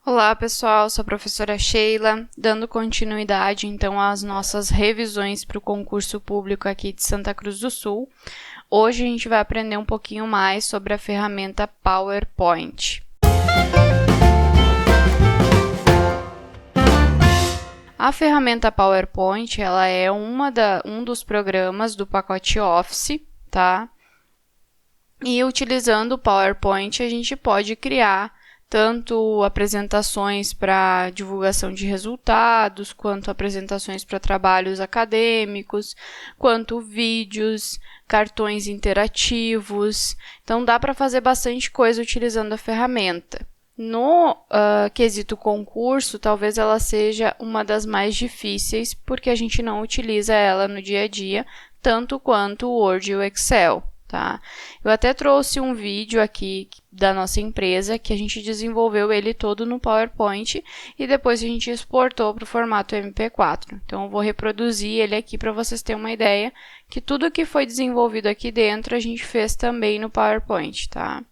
Olá pessoal, sou a professora Sheila, dando continuidade então às nossas revisões para o concurso público aqui de Santa Cruz do Sul. Hoje a gente vai aprender um pouquinho mais sobre a ferramenta PowerPoint. A ferramenta PowerPoint ela é um dos programas do pacote Office, tá? E utilizando o PowerPoint a gente pode criar tanto apresentações para divulgação de resultados, quanto apresentações para trabalhos acadêmicos, quanto vídeos, cartões interativos. Então, dá para fazer bastante coisa utilizando a ferramenta. No quesito concurso, talvez ela seja uma das mais difíceis, porque a gente não utiliza ela no dia a dia, tanto quanto o Word e o Excel. Tá? Eu até trouxe um vídeo aqui da nossa empresa que a gente desenvolveu ele todo no PowerPoint e depois a gente exportou para o formato MP4. Então, eu vou reproduzir ele aqui para vocês terem uma ideia que tudo que foi desenvolvido aqui dentro a gente fez também no PowerPoint, tá?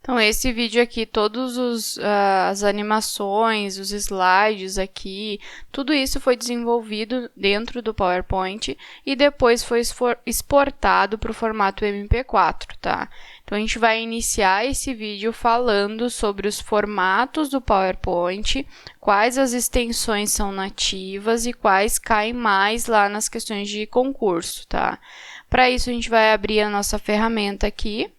Então, esse vídeo aqui, todas as animações, os slides aqui, tudo isso foi desenvolvido dentro do PowerPoint e depois foi exportado para o formato MP4, tá? Então, a gente vai iniciar esse vídeo falando sobre os formatos do PowerPoint, quais as extensões são nativas e quais caem mais lá nas questões de concurso, tá? Para isso, a gente vai abrir a nossa ferramenta aqui.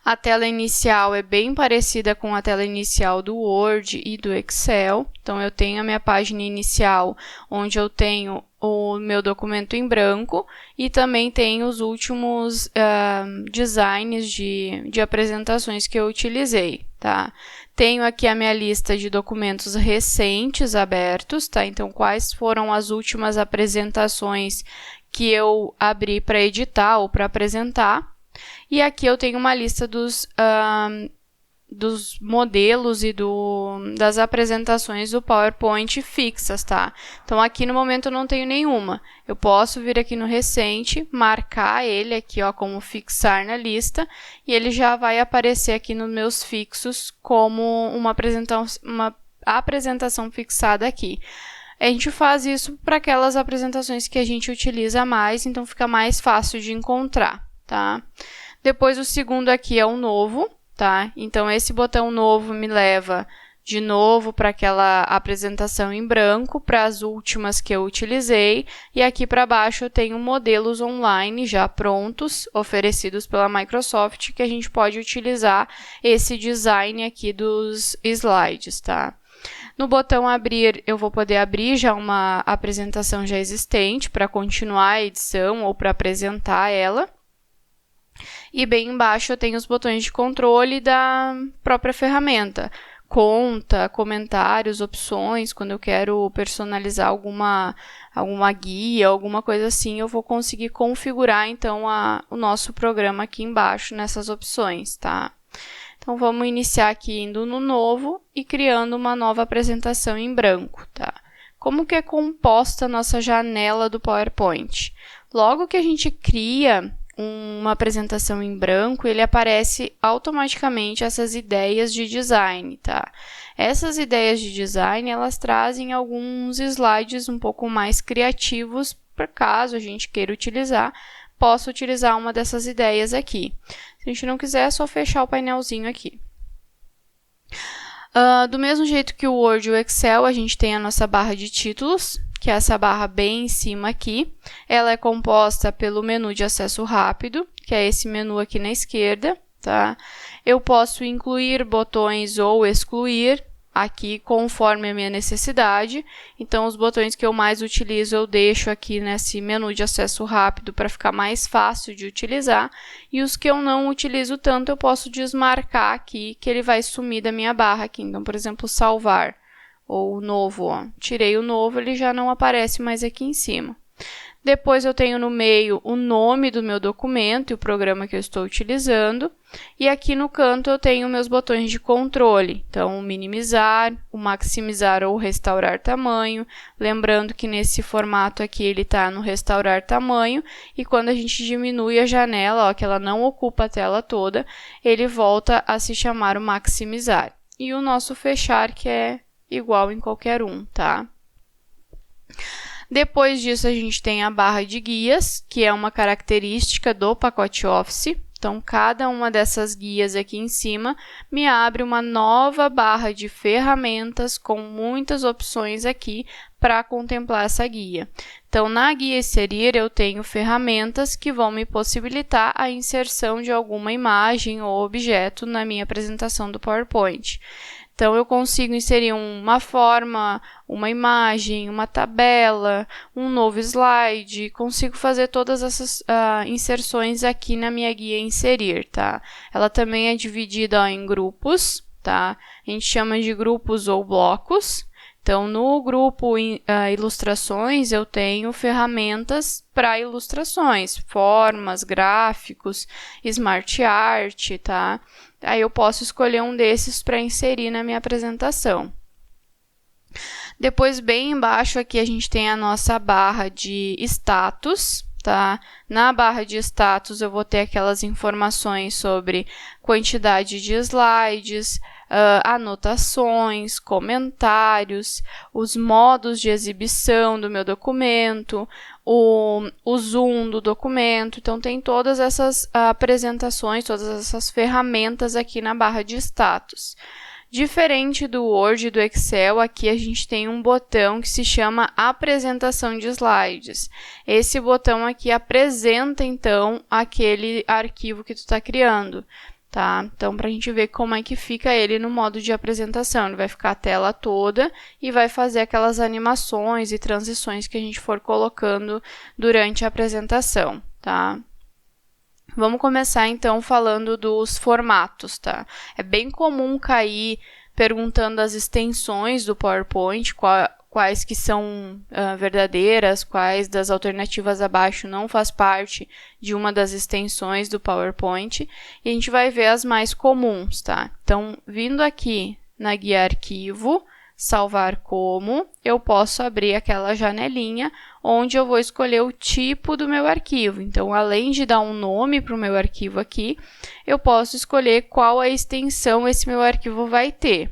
A tela inicial é bem parecida com a tela inicial do Word e do Excel. Então, eu tenho a minha página inicial, onde eu tenho o meu documento em branco e também tenho os últimos designs de apresentações que eu utilizei, tá? Tenho aqui a minha lista de documentos recentes abertos, tá? Então, quais foram as últimas apresentações que eu abri para editar ou para apresentar. E aqui eu tenho uma lista dos modelos e das apresentações do PowerPoint fixas, tá? Então, aqui no momento eu não tenho nenhuma. Eu posso vir aqui no recente, marcar ele aqui, ó, como fixar na lista, e ele já vai aparecer aqui nos meus fixos como uma apresentação fixada aqui. A gente faz isso para aquelas apresentações que a gente utiliza mais, então fica mais fácil de encontrar, tá? Depois, o segundo aqui é o novo, tá? Então, esse botão novo me leva de novo para aquela apresentação em branco, para as últimas que eu utilizei. E aqui para baixo eu tenho modelos online já prontos, oferecidos pela Microsoft, que a gente pode utilizar esse design aqui dos slides, tá? No botão abrir, eu vou poder abrir já uma apresentação já existente para continuar a edição ou para apresentar ela. E bem embaixo eu tenho os botões de controle da própria ferramenta. Conta, comentários, opções, quando eu quero personalizar alguma guia, alguma coisa assim, eu vou conseguir configurar, então, o nosso programa aqui embaixo nessas opções, tá? Então, vamos iniciar aqui indo no novo e criando uma nova apresentação em branco, tá? Como que é composta a nossa janela do PowerPoint? Logo que a gente cria uma apresentação em branco, ele aparece automaticamente essas ideias de design, tá? Essas ideias de design, elas trazem alguns slides um pouco mais criativos, por caso a gente queira utilizar, posso utilizar uma dessas ideias aqui. Se a gente não quiser, é só fechar o painelzinho aqui. Do mesmo jeito que o Word e o Excel, a gente tem a nossa barra de títulos, que é essa barra bem em cima aqui. Ela é composta pelo menu de acesso rápido, que é esse menu aqui na esquerda, tá? Eu posso incluir botões ou excluir aqui conforme a minha necessidade. Então, os botões que eu mais utilizo eu deixo aqui nesse menu de acesso rápido para ficar mais fácil de utilizar. E os que eu não utilizo tanto, eu posso desmarcar aqui, que ele vai sumir da minha barra aqui. Então, por exemplo, salvar ou o novo, ó. Tirei o novo, ele já não aparece mais aqui em cima. Depois eu tenho no meio o nome do meu documento e o programa que eu estou utilizando. E aqui no canto eu tenho meus botões de controle. Então, o minimizar, o maximizar ou restaurar tamanho. Lembrando que nesse formato aqui ele está no restaurar tamanho. E quando a gente diminui a janela, ó, que ela não ocupa a tela toda, ele volta a se chamar o maximizar. E o nosso fechar, que é igual em qualquer um, tá? Depois disso, a gente tem a barra de guias, que é uma característica do pacote Office. Então, cada uma dessas guias aqui em cima me abre uma nova barra de ferramentas com muitas opções aqui para contemplar essa guia. Então, na guia inserir, eu tenho ferramentas que vão me possibilitar a inserção de alguma imagem ou objeto na minha apresentação do PowerPoint. Então, eu consigo inserir uma forma, uma imagem, uma tabela, um novo slide, consigo fazer todas essas inserções aqui na minha guia inserir, tá? Ela também é dividida em grupos, tá? A gente chama de grupos ou blocos. Então, no grupo ilustrações, eu tenho ferramentas para ilustrações, formas, gráficos, smart art, tá? Aí eu posso escolher um desses para inserir na minha apresentação. Depois, bem embaixo aqui, a gente tem a nossa barra de status, tá? Na barra de status, eu vou ter aquelas informações sobre quantidade de slides, anotações, comentários, os modos de exibição do meu documento, o zoom do documento. Então, tem todas essas apresentações, todas essas ferramentas aqui na barra de status. Diferente do Word e do Excel, aqui a gente tem um botão que se chama apresentação de slides. Esse botão aqui apresenta, então, aquele arquivo que tu está criando, tá? Então, para a gente ver como é que fica ele no modo de apresentação. Ele vai ficar a tela toda e vai fazer aquelas animações e transições que a gente for colocando durante a apresentação, tá? Vamos começar, então, falando dos formatos, tá? É bem comum cair perguntando as extensões do PowerPoint, quais que são verdadeiras, quais das alternativas abaixo não faz parte de uma das extensões do PowerPoint, e a gente vai ver as mais comuns, tá? Então, vindo aqui na guia Arquivo, Salvar como, eu posso abrir aquela janelinha onde eu vou escolher o tipo do meu arquivo. Então, além de dar um nome para o meu arquivo aqui, eu posso escolher qual a extensão esse meu arquivo vai ter.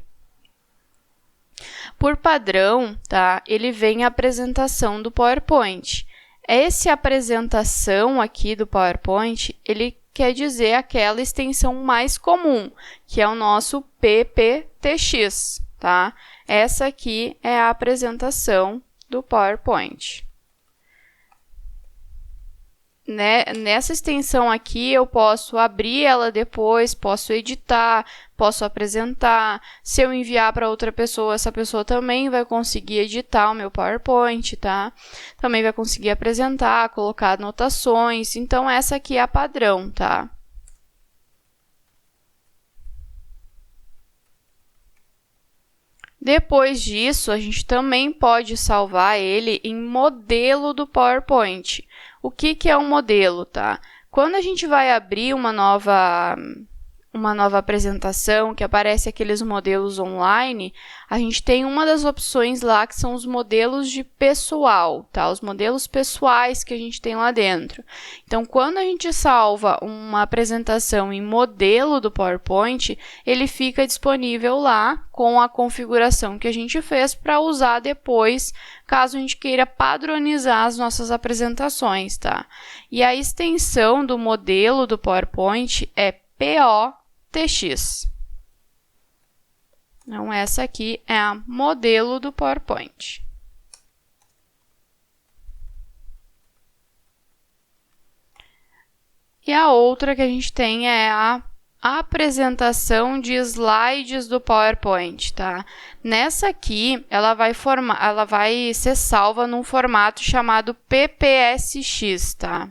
Por padrão, tá? Ele vem a apresentação do PowerPoint. Essa apresentação aqui do PowerPoint, ele quer dizer aquela extensão mais comum, que é o nosso PPTX, tá? Essa aqui é a apresentação do PowerPoint. Nessa extensão aqui, eu posso abrir ela depois, posso editar, posso apresentar. Se eu enviar para outra pessoa, essa pessoa também vai conseguir editar o meu PowerPoint, tá? Também vai conseguir apresentar, colocar anotações. Então, essa aqui é a padrão, tá? Depois disso, a gente também pode salvar ele em modelo do PowerPoint. O que é um modelo, tá? Quando a gente vai abrir uma nova apresentação, que aparece aqueles modelos online, a gente tem uma das opções lá que são os modelos de pessoal, tá? Os modelos pessoais que a gente tem lá dentro. Então, quando a gente salva uma apresentação em modelo do PowerPoint, ele fica disponível lá com a configuração que a gente fez para usar depois, caso a gente queira padronizar as nossas apresentações, tá? E a extensão do modelo do PowerPoint é POTX. Então, essa aqui é a modelo do PowerPoint. E a outra que a gente tem é a apresentação de slides do PowerPoint, tá? Nessa aqui, ela vai ser salva num formato chamado PPSX, tá?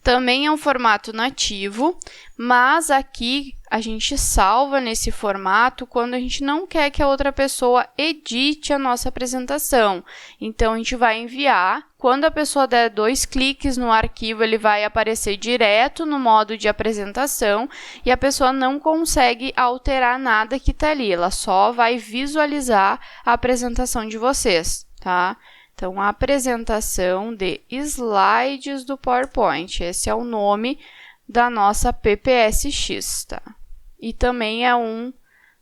Também é um formato nativo, mas aqui a gente salva nesse formato quando a gente não quer que a outra pessoa edite a nossa apresentação. Então, a gente vai enviar Quando a pessoa der 2 cliques no arquivo, ele vai aparecer direto no modo de apresentação e a pessoa não consegue alterar nada que está ali, ela só vai visualizar a apresentação de vocês, tá? Então, a apresentação de slides do PowerPoint, esse é o nome da nossa PPSX, tá? E também é um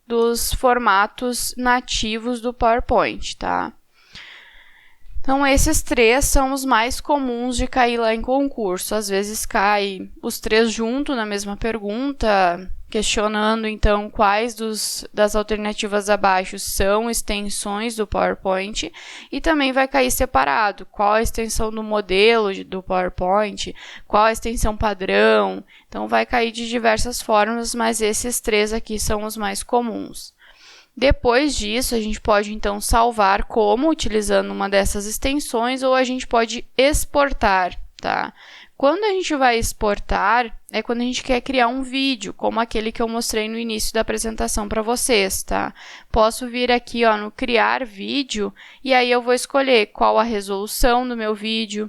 dos formatos nativos do PowerPoint, tá? Então, esses 3 são os mais comuns de cair lá em concurso. Às vezes cai os 3 junto na mesma pergunta, questionando, então, quais das alternativas abaixo são extensões do PowerPoint, e também vai cair separado, qual a extensão do modelo do PowerPoint, qual a extensão padrão. Então, vai cair de diversas formas, mas esses 3 aqui são os mais comuns. Depois disso, a gente pode, então, salvar como utilizando uma dessas extensões ou a gente pode exportar, tá? Quando a gente vai exportar, é quando a gente quer criar um vídeo, como aquele que eu mostrei no início da apresentação para vocês, tá? Posso vir aqui, ó, no Criar Vídeo, e aí eu vou escolher qual a resolução do meu vídeo,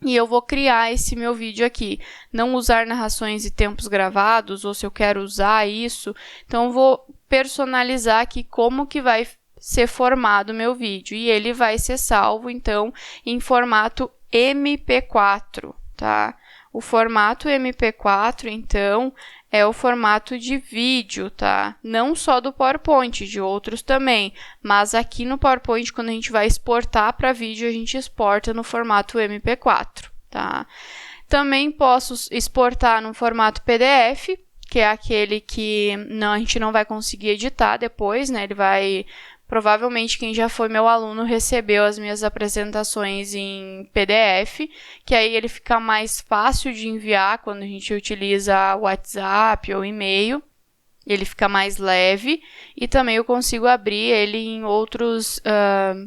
e eu vou criar esse meu vídeo aqui. Não usar narrações e tempos gravados, ou se eu quero usar isso, então eu vou personalizar aqui como que vai ser formado o meu vídeo. E ele vai ser salvo, então, em formato MP4, tá? O formato MP4, então, é o formato de vídeo, tá? Não só do PowerPoint, de outros também. Mas aqui no PowerPoint, quando a gente vai exportar para vídeo, a gente exporta no formato MP4, tá? Também posso exportar no formato PDF, que é aquele que a gente não vai conseguir editar depois, né? Ele vai... Provavelmente, quem já foi meu aluno recebeu as minhas apresentações em PDF, que aí ele fica mais fácil de enviar quando a gente utiliza WhatsApp ou e-mail. Ele fica mais leve e também eu consigo abrir ele em outros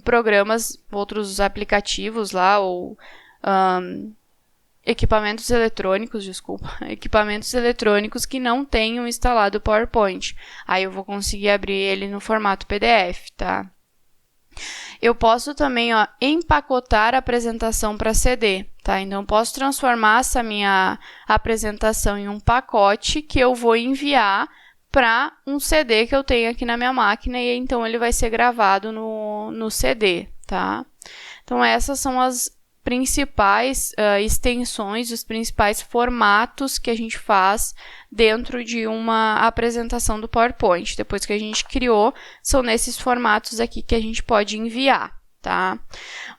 programas, outros aplicativos lá, ou equipamentos eletrônicos que não tenham instalado o PowerPoint. Aí eu vou conseguir abrir ele no formato PDF, tá? Eu posso também, ó, empacotar a apresentação para CD, tá? Então, eu posso transformar essa minha apresentação em um pacote que eu vou enviar para um CD que eu tenho aqui na minha máquina e então ele vai ser gravado no CD, tá? Então, essas são as principais extensões, os principais formatos que a gente faz dentro de uma apresentação do PowerPoint. Depois que a gente criou, são nesses formatos aqui que a gente pode enviar, tá?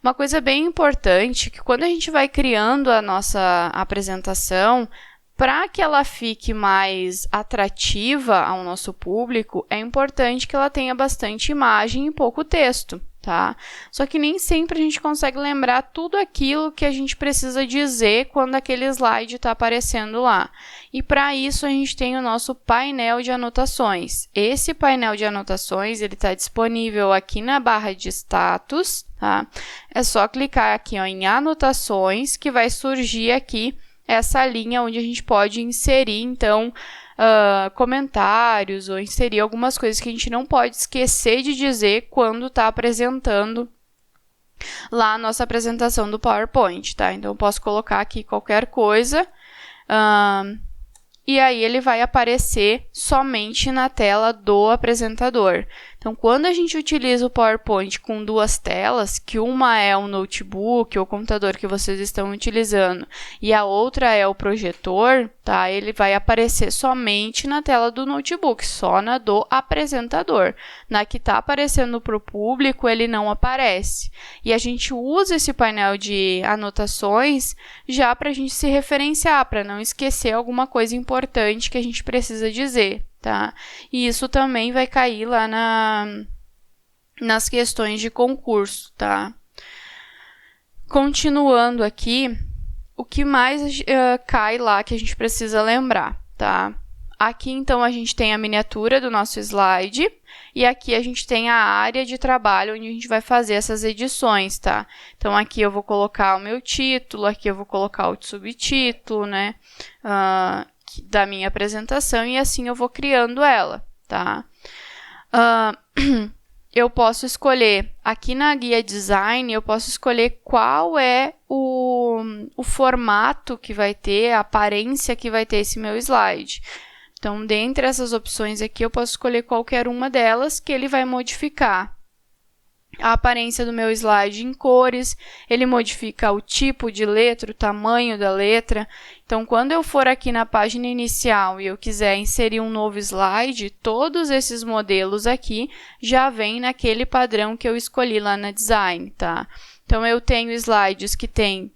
Uma coisa bem importante, que quando a gente vai criando a nossa apresentação, para que ela fique mais atrativa ao nosso público, é importante que ela tenha bastante imagem e pouco texto, tá? Só que nem sempre a gente consegue lembrar tudo aquilo que a gente precisa dizer quando aquele slide está aparecendo lá. E para isso a gente tem o nosso painel de anotações. Esse painel de anotações, ele está disponível aqui na barra de status, tá? É só clicar aqui, ó, em anotações, que vai surgir aqui essa linha onde a gente pode inserir, então, comentários ou inserir algumas coisas que a gente não pode esquecer de dizer quando está apresentando lá a nossa apresentação do PowerPoint, tá? Então, eu posso colocar aqui qualquer coisa e aí ele vai aparecer somente na tela do apresentador. Então, quando a gente utiliza o PowerPoint com 2 telas, que uma é o notebook ou computador que vocês estão utilizando e a outra é o projetor, tá? Ele vai aparecer somente na tela do notebook, só na do apresentador. Na que está aparecendo para o público, ele não aparece. E a gente usa esse painel de anotações já para a gente se referenciar, para não esquecer alguma coisa importante que a gente precisa dizer, tá? E isso também vai cair lá nas questões de concurso, tá? Continuando aqui, o que mais cai lá que a gente precisa lembrar, tá? Aqui, então, a gente tem a miniatura do nosso slide e aqui a gente tem a área de trabalho onde a gente vai fazer essas edições, tá? Então, aqui eu vou colocar o meu título, aqui eu vou colocar o subtítulo, né? Da minha apresentação e assim eu vou criando ela, tá? eu posso escolher, aqui na guia Design, eu posso escolher qual é o formato que vai ter, a aparência que vai ter esse meu slide. Então, dentre essas opções aqui, eu posso escolher qualquer uma delas que ele vai modificar a aparência do meu slide em cores, ele modifica o tipo de letra, o tamanho da letra. Então, quando eu for aqui na página inicial e eu quiser inserir um novo slide, todos esses modelos aqui já vêm naquele padrão que eu escolhi lá na Design, tá? Então, eu tenho slides que têm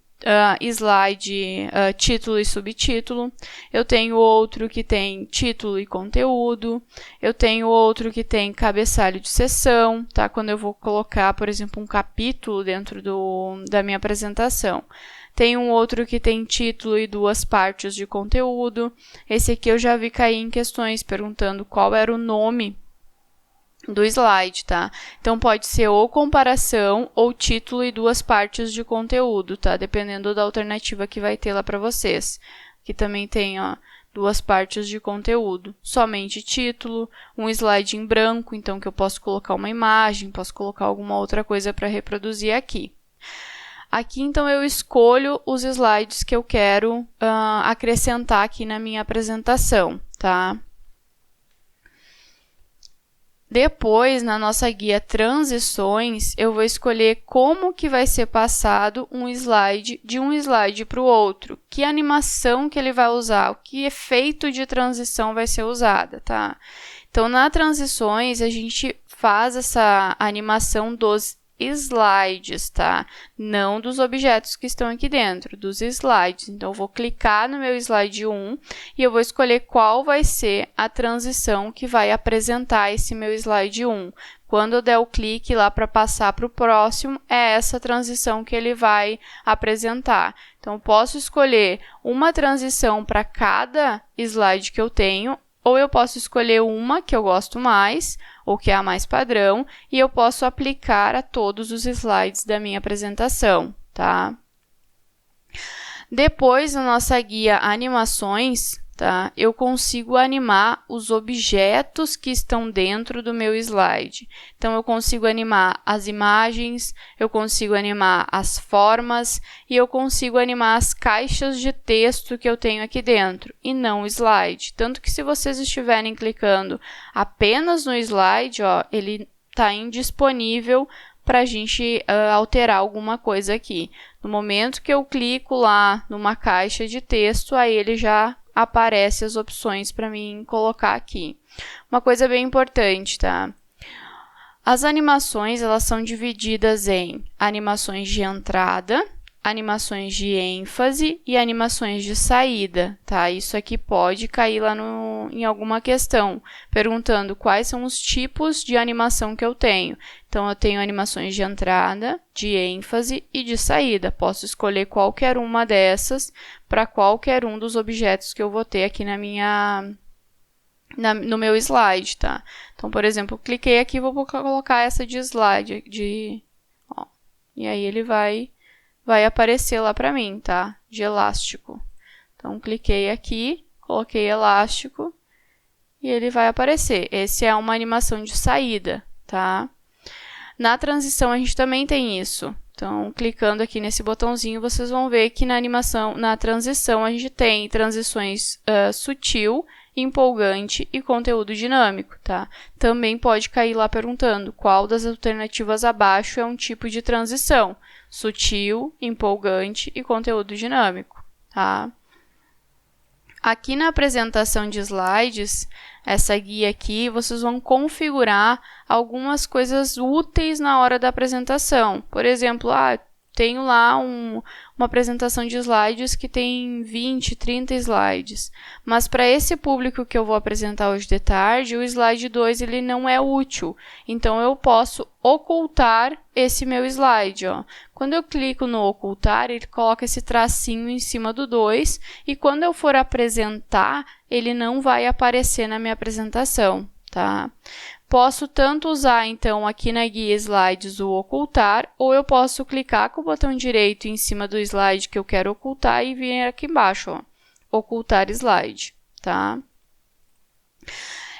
título e subtítulo, eu tenho outro que tem título e conteúdo, eu tenho outro que tem cabeçalho de seção, tá? Quando eu vou colocar, por exemplo, um capítulo dentro da minha apresentação. Tem um outro que tem título e 2 partes de conteúdo. Esse aqui eu já vi cair em questões perguntando qual era o nome do slide, tá? Então, pode ser ou comparação ou título e 2 partes de conteúdo, tá? Dependendo da alternativa que vai ter lá para vocês. Aqui também tem, ó, 2 partes de conteúdo. Somente título, um slide em branco, então que eu posso colocar uma imagem, posso colocar alguma outra coisa para reproduzir aqui. Aqui, então, eu escolho os slides que eu quero acrescentar aqui na minha apresentação, tá? Depois, na nossa guia Transições, eu vou escolher como que vai ser passado um slide de um slide para o outro, que animação que ele vai usar, o que efeito de transição vai ser usada, tá? Então, na Transições, a gente faz essa animação dos slides, tá? Não dos objetos que estão aqui dentro, dos slides. Então, eu vou clicar no meu slide 1 e eu vou escolher qual vai ser a transição que vai apresentar esse meu slide 1. Quando eu der o clique lá para passar para o próximo, é essa transição que ele vai apresentar. Então, eu posso escolher uma transição para cada slide que eu tenho, ou eu posso escolher uma que eu gosto mais, ou que é a mais padrão, e eu posso aplicar a todos os slides da minha apresentação, tá? Depois, na nossa guia Animações, tá? Eu consigo animar os objetos que estão dentro do meu slide. Então, eu consigo animar as imagens, eu consigo animar as formas e eu consigo animar as caixas de texto que eu tenho aqui dentro, e não o slide. Tanto que se vocês estiverem clicando apenas no slide, ó, ele está indisponível para a gente alterar alguma coisa aqui. No momento que eu clico lá numa caixa de texto, aí ele já aparece as opções para mim colocar aqui. Uma coisa bem importante, tá? As animações, elas são divididas em animações de entrada, animações de ênfase e animações de saída, tá? Isso aqui pode cair lá em alguma questão, perguntando quais são os tipos de animação que eu tenho. Então, eu tenho animações de entrada, de ênfase e de saída. Posso escolher qualquer uma dessas para qualquer um dos objetos que eu vou ter aqui no meu slide, tá? Então, por exemplo, eu cliquei aqui e vou colocar essa de slide, ó, e aí ele vai aparecer lá para mim, tá? De elástico. Então, cliquei aqui, coloquei elástico e ele vai aparecer. Essa é uma animação de saída, tá? Na transição, a gente também tem isso. Então, clicando aqui nesse botãozinho, vocês vão ver que na transição, a gente tem transições sutil, empolgante e conteúdo dinâmico, tá? Também pode cair lá perguntando qual das alternativas abaixo é um tipo de transição. Sutil, empolgante e conteúdo dinâmico, tá? Aqui na apresentação de slides, essa guia aqui, vocês vão configurar algumas coisas úteis na hora da apresentação. Por exemplo, tenho lá uma apresentação de slides que tem 20, 30 slides. Mas para esse público que eu vou apresentar hoje de tarde, o slide 2 ele não é útil. Então, eu posso ocultar esse meu slide, ó. Quando eu clico no ocultar, ele coloca esse tracinho em cima do 2 e quando eu for apresentar, ele não vai aparecer na minha apresentação, tá? Posso tanto usar, então, aqui na guia Slides o ocultar, ou eu posso clicar com o botão direito em cima do slide que eu quero ocultar e vir aqui embaixo, ó, ocultar slide, tá?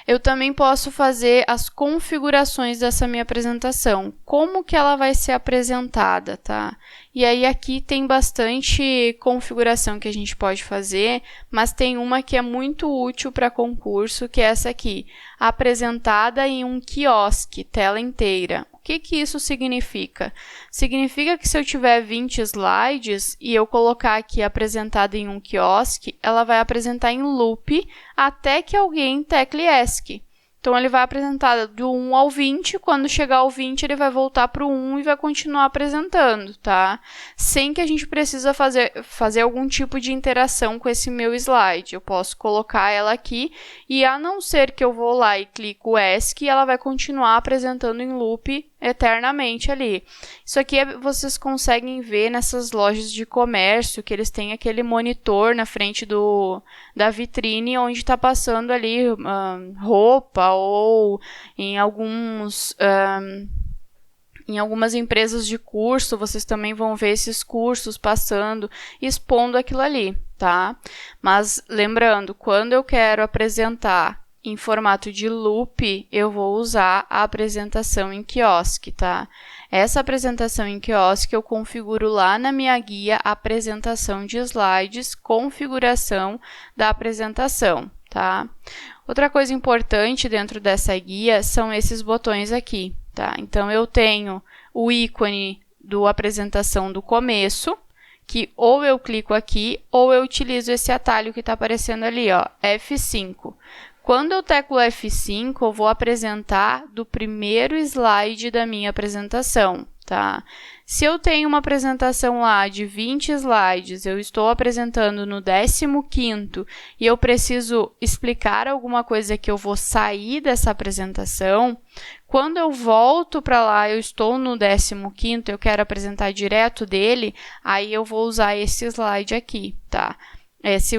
Eu também posso fazer as configurações dessa minha apresentação, como que ela vai ser apresentada, tá? E aí aqui tem bastante configuração que a gente pode fazer, mas tem uma que é muito útil para concurso, que é essa aqui, apresentada em um quiosque, tela inteira. O que que isso significa? Significa que se eu tiver 20 slides e eu colocar aqui apresentada em um quiosque, ela vai apresentar em loop até que alguém tecle ESC. Então, ele vai apresentar do 1 ao 20, quando chegar ao 20, ele vai voltar para o 1 e vai continuar apresentando, tá? Sem que a gente precisa fazer algum tipo de interação com esse meu slide. Eu posso colocar ela aqui e, a não ser que eu vou lá e clico ESC, ela vai continuar apresentando em loop eternamente ali. Isso aqui vocês conseguem ver nessas lojas de comércio, que eles têm aquele monitor na frente da vitrine, onde está passando ali roupa, ou em algumas empresas de curso, vocês também vão ver esses cursos passando, expondo aquilo ali, tá? Mas lembrando, quando eu quero apresentar em formato de loop, eu vou usar a apresentação em quiosque, tá? Essa apresentação em quiosque eu configuro lá na minha guia apresentação de slides, configuração da apresentação, tá? Outra coisa importante dentro dessa guia são esses botões aqui, tá? Então, eu tenho o ícone do apresentação do começo, que ou eu clico aqui, ou eu utilizo esse atalho que está aparecendo ali, ó, F5. Quando eu teclo F5, eu vou apresentar do primeiro slide da minha apresentação, tá? Se eu tenho uma apresentação lá de 20 slides, eu estou apresentando no 15º e eu preciso explicar alguma coisa que eu vou sair dessa apresentação, quando eu volto para lá, eu estou no 15º, eu quero apresentar direto dele, aí eu vou usar esse slide aqui, tá? Esse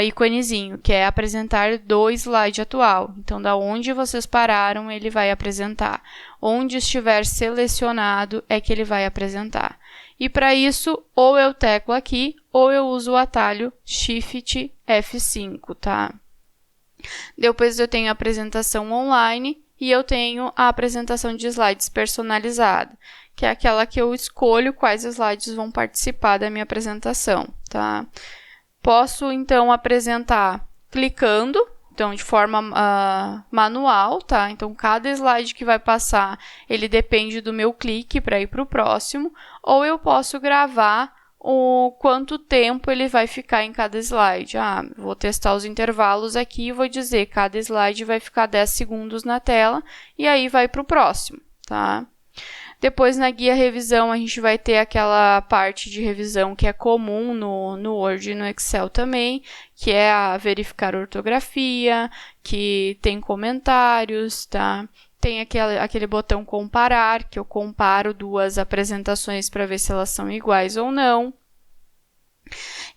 íconezinho, que é apresentar do slide atual. Então, da onde vocês pararam, ele vai apresentar. Onde estiver selecionado, é que ele vai apresentar. E para isso, ou eu teclo aqui, ou eu uso o atalho Shift F5, tá? Depois eu tenho a apresentação online e eu tenho a apresentação de slides personalizada, que é aquela que eu escolho quais slides vão participar da minha apresentação, tá? Posso, então, apresentar clicando, então, de forma manual, tá? Então, cada slide que vai passar, ele depende do meu clique para ir para o próximo, ou eu posso gravar o quanto tempo ele vai ficar em cada slide. Vou testar os intervalos aqui e vou dizer que cada slide vai ficar 10 segundos na tela, e aí vai para o próximo, tá? Depois, na guia revisão, a gente vai ter aquela parte de revisão que é comum no Word e no Excel também, que é a verificar ortografia, que tem comentários, tá? Tem aquele botão comparar, que eu comparo duas apresentações para ver se elas são iguais ou não.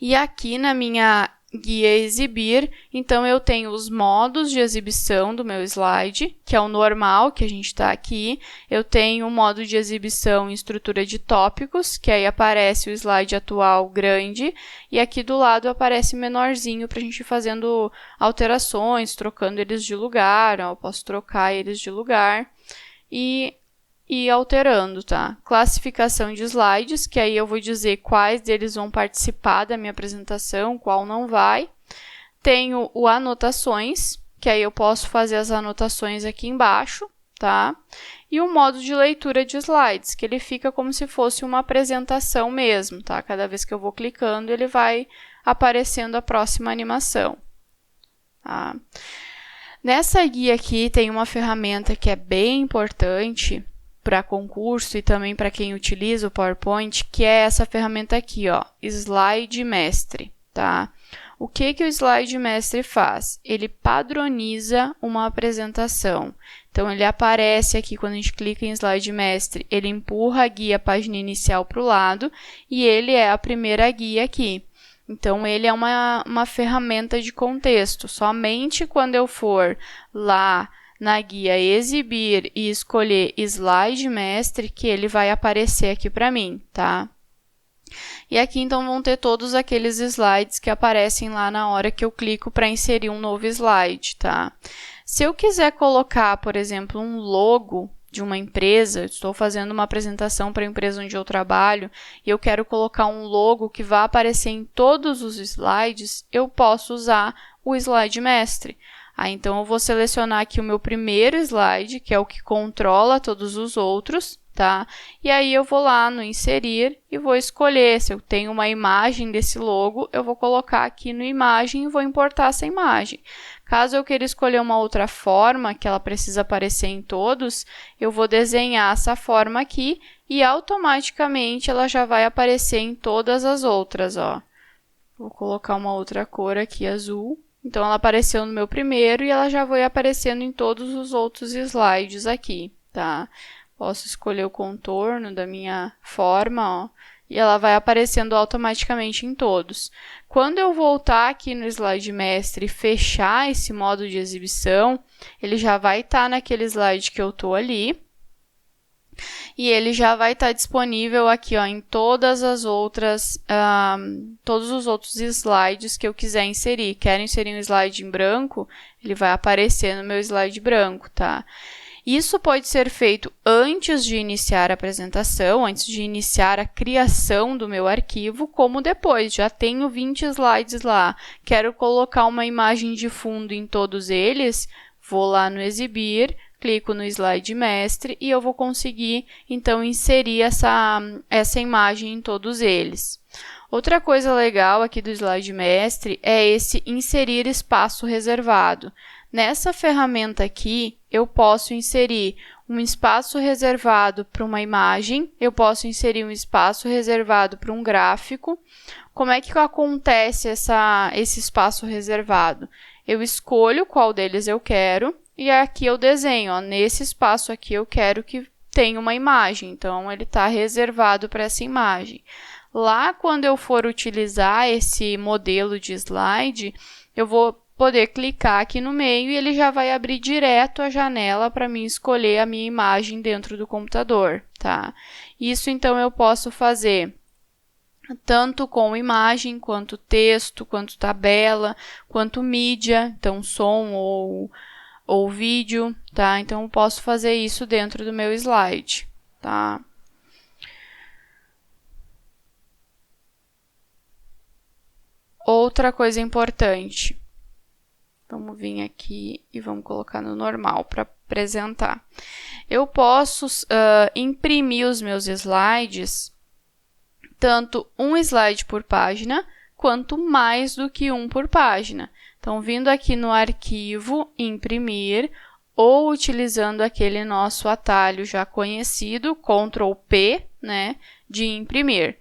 E aqui na minha guia exibir, então eu tenho os modos de exibição do meu slide, que é o normal, que a gente está aqui. Eu tenho o modo de exibição em estrutura de tópicos, que aí aparece o slide atual grande, e aqui do lado aparece menorzinho para a gente ir fazendo alterações, trocando eles de lugar, eu posso trocar eles de lugar, e alterando, tá? Classificação de slides, que aí eu vou dizer quais deles vão participar da minha apresentação, qual não vai. Tenho o anotações, que aí eu posso fazer as anotações aqui embaixo, tá? E o modo de leitura de slides, que ele fica como se fosse uma apresentação mesmo, tá? Cada vez que eu vou clicando, ele vai aparecendo a próxima animação, tá? Nessa guia aqui tem uma ferramenta que é bem importante para concurso e também para quem utiliza o PowerPoint, que é essa ferramenta aqui, ó, Slide Mestre, tá? O que o Slide Mestre faz? Ele padroniza uma apresentação. Então, ele aparece aqui, quando a gente clica em Slide Mestre, ele empurra a guia, a página inicial para o lado, e ele é a primeira guia aqui. Então, ele é uma ferramenta de contexto. Somente quando eu for lá na guia exibir e escolher slide mestre, que ele vai aparecer aqui para mim, tá? E aqui, então, vão ter todos aqueles slides que aparecem lá na hora que eu clico para inserir um novo slide, tá? Se eu quiser colocar, por exemplo, um logo de uma empresa, eu estou fazendo uma apresentação para a empresa onde eu trabalho e eu quero colocar um logo que vai aparecer em todos os slides, eu posso usar o slide mestre. Então, eu vou selecionar aqui o meu primeiro slide, que é o que controla todos os outros, tá? E aí, eu vou lá no inserir e vou escolher. Se eu tenho uma imagem desse logo, eu vou colocar aqui no imagem e vou importar essa imagem. Caso eu queira escolher uma outra forma, que ela precisa aparecer em todos, eu vou desenhar essa forma aqui e automaticamente ela já vai aparecer em todas as outras, ó. Vou colocar uma outra cor aqui, azul. Então, ela apareceu no meu primeiro e ela já vai aparecendo em todos os outros slides aqui, tá? Posso escolher o contorno da minha forma, ó, e ela vai aparecendo automaticamente em todos. Quando eu voltar aqui no slide mestre e fechar esse modo de exibição, ele já vai estar naquele slide que eu estou ali. E ele já vai estar disponível aqui, ó, em todas as outras, todos os outros slides que eu quiser inserir. Quero inserir um slide em branco, ele vai aparecer no meu slide branco, tá? Isso pode ser feito antes de iniciar a apresentação, antes de iniciar a criação do meu arquivo, como depois. Já tenho 20 slides lá, quero colocar uma imagem de fundo em todos eles, vou lá no exibir, clico no slide mestre e eu vou conseguir, então, inserir essa imagem em todos eles. Outra coisa legal aqui do slide mestre é esse inserir espaço reservado. Nessa ferramenta aqui, eu posso inserir um espaço reservado para uma imagem, eu posso inserir um espaço reservado para um gráfico. Como é que acontece esse espaço reservado? Eu escolho qual deles eu quero, e aqui eu desenho, ó, nesse espaço aqui eu quero que tenha uma imagem, então ele está reservado para essa imagem. Lá, quando eu for utilizar esse modelo de slide, eu vou poder clicar aqui no meio e ele já vai abrir direto a janela para mim escolher a minha imagem dentro do computador, tá? Isso, então, eu posso fazer tanto com imagem, quanto texto, quanto tabela, quanto mídia, então som ou vídeo, tá? Então, eu posso fazer isso dentro do meu slide, tá? Outra coisa importante. Vamos vir aqui e vamos colocar no normal para apresentar. Eu posso imprimir os meus slides, tanto um slide por página, quanto mais do que um por página. Então, vindo aqui no arquivo, imprimir, ou utilizando aquele nosso atalho já conhecido, Ctrl P, né, de imprimir.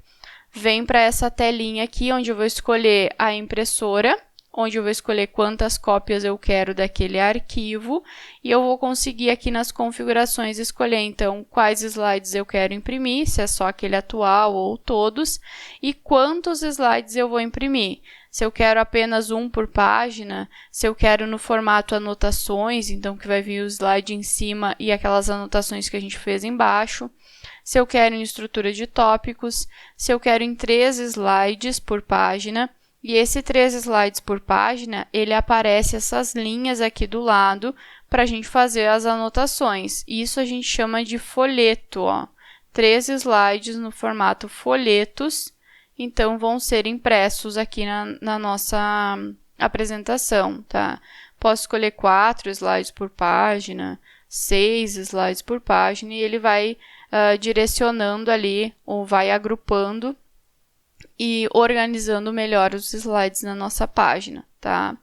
Vem para essa telinha aqui, onde eu vou escolher a impressora, onde eu vou escolher quantas cópias eu quero daquele arquivo, e eu vou conseguir aqui nas configurações escolher, então, quais slides eu quero imprimir, se é só aquele atual ou todos, e quantos slides eu vou imprimir. Se eu quero apenas um por página, se eu quero no formato anotações, então que vai vir o slide em cima e aquelas anotações que a gente fez embaixo, se eu quero em estrutura de tópicos, se eu quero em 3 slides por página, e esse 3 slides por página, ele aparece essas linhas aqui do lado para a gente fazer as anotações. Isso a gente chama de folheto, ó. 3 slides no formato folhetos, então vão ser impressos aqui na nossa apresentação, tá? Posso escolher 4 slides por página, 6 slides por página, e ele vai direcionando ali, ou vai agrupando e organizando melhor os slides na nossa página, tá?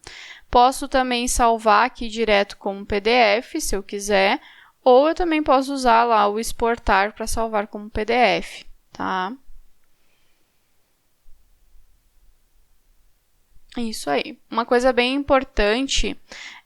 Posso também salvar aqui direto como PDF, se eu quiser, ou eu também posso usar lá o exportar para salvar como PDF, tá? Isso aí. Uma coisa bem importante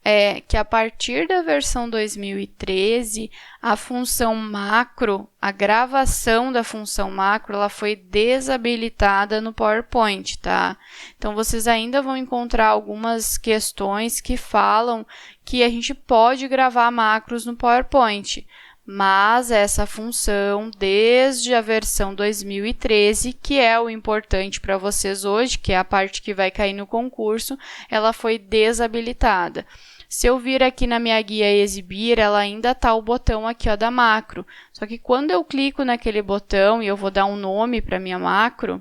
é que a partir da versão 2013, a função macro, a gravação da função macro, ela foi desabilitada no PowerPoint, tá? Então, vocês ainda vão encontrar algumas questões que falam que a gente pode gravar macros no PowerPoint, mas essa função, desde a versão 2013, que é o importante para vocês hoje, que é a parte que vai cair no concurso, ela foi desabilitada. Se eu vir aqui na minha guia exibir, ela ainda está o botão aqui, ó, da macro. Só que quando eu clico naquele botão e eu vou dar um nome para minha macro,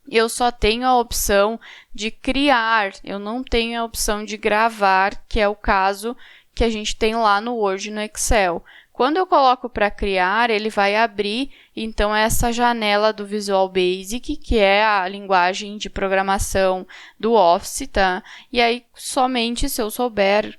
eu só tenho a opção de criar, eu não tenho a opção de gravar, que é o caso que a gente tem lá no Word e no Excel. Quando eu coloco para criar, ele vai abrir, então, essa janela do Visual Basic, que é a linguagem de programação do Office, tá? E aí, somente se eu souber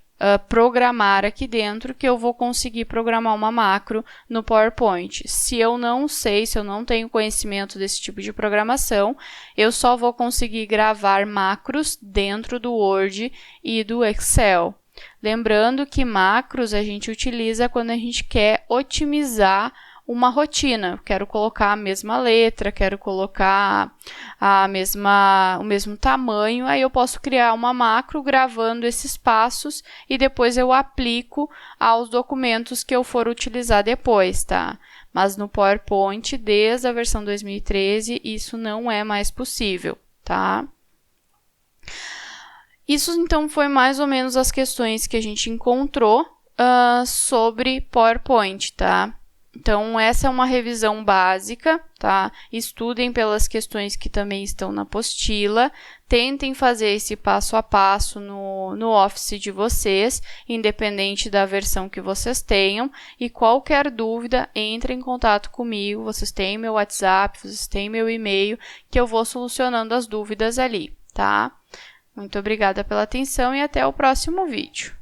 programar aqui dentro, que eu vou conseguir programar uma macro no PowerPoint. Se eu não sei, se eu não tenho conhecimento desse tipo de programação, eu só vou conseguir gravar macros dentro do Word e do Excel. Lembrando que macros a gente utiliza quando a gente quer otimizar uma rotina. Quero colocar a mesma letra, quero colocar o mesmo tamanho, aí eu posso criar uma macro gravando esses passos e depois eu aplico aos documentos que eu for utilizar depois, tá? Mas no PowerPoint, desde a versão 2013, isso não é mais possível, tá? Isso, então, foi mais ou menos as questões que a gente encontrou sobre PowerPoint, tá? Então, essa é uma revisão básica, tá? Estudem pelas questões que também estão na apostila, tentem fazer esse passo a passo no Office de vocês, independente da versão que vocês tenham, e qualquer dúvida, entre em contato comigo, vocês têm meu WhatsApp, vocês têm meu e-mail, que eu vou solucionando as dúvidas ali, tá? Muito obrigada pela atenção e até o próximo vídeo.